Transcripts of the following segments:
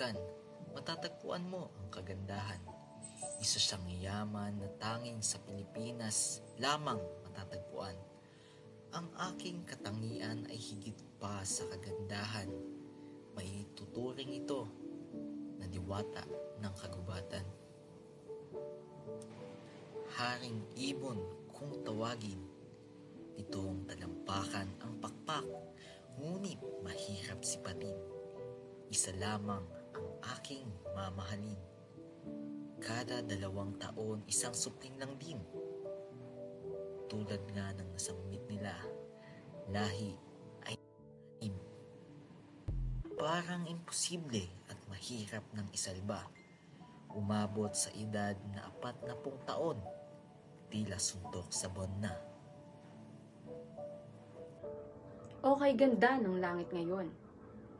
kagubatan, matatagpuan mo ang kagandahan. Isa siyang yaman na tanging sa Pilipinas lamang matatagpuan. Ang aking katangian ay higit pa sa kagandahan. May tuturing ito na diwata ng kagubatan. Haring ibon kung tawagin, pitong talampakan ang pakpak, ngunit mahirap sipatin. Isa lamang ang aking mamahalin. Kada 2 taon, isang supling lang din. Tulad nga ng nasanggit nila, lahi ay im. Parang imposible at mahirap ng isalba. Umabot sa edad na 40 taon, tila suntok sa buwan na. Okay, ganda ng langit ngayon.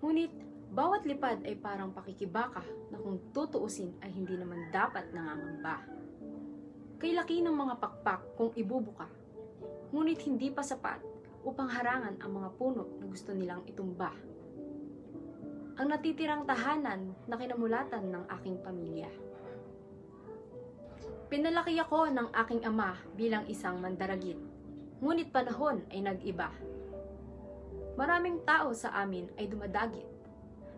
Ngunit, bawat lipad ay parang pakikibaka na kung tutuusin ay hindi naman dapat nangangamba. Kay laki ng mga pakpak kung ibubuka, ngunit hindi pa sapat upang harangan ang mga puno na gusto nilang itumba. Ang natitirang tahanan na kinamulatan ng aking pamilya. Pinalaki ako ng aking ama bilang isang mandaragit, ngunit panahon ay nag-iba. Maraming tao sa amin ay dumadagit.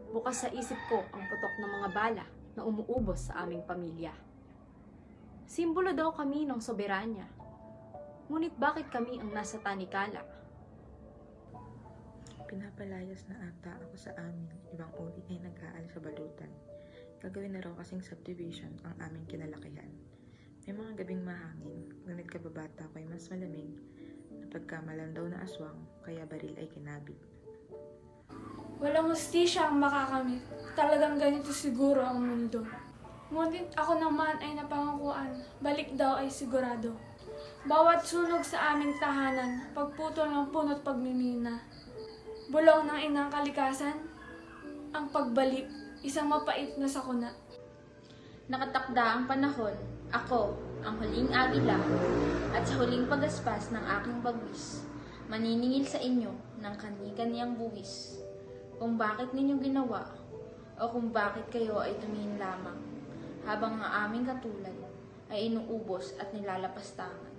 Bukas sa isip ko ang putok ng mga bala na umuubos sa aming pamilya. Simbolo daw kami ng soberanya. Ngunit bakit kami ang nasa tanikala? Pinapalayas na ata ako sa amin. Ibang uri ay nag-aalis sa balutan. Gagawin na raw kasing subdivision ang aming kinalakihan. May mga gabing mahangin, ngunit kababata ko ay mas malamig. Napagkamalan daw na aswang, kaya baril ay kinabig. Walang hustisya ang makakamit. Talagang ganito siguro ang mundo. Ngunit ako naman ay napangakuan. Balik daw ay sigurado. Bawat sunog sa aming tahanan, pagputol ng puno't pagmimina. Bulong ng inang kalikasan, ang pagbalik, isang mapait na sakuna. Nakatakda ang panahon, ako, ang huling agila, at sa huling pagaspas ng aking bagwis, maniningil sa inyo ng kani-kaniyang buwis. Kung bakit ninyo ginawa, o kung bakit kayo ay tumingin lamang, habang ang aming katulad ay inuubos at nilalapastangan.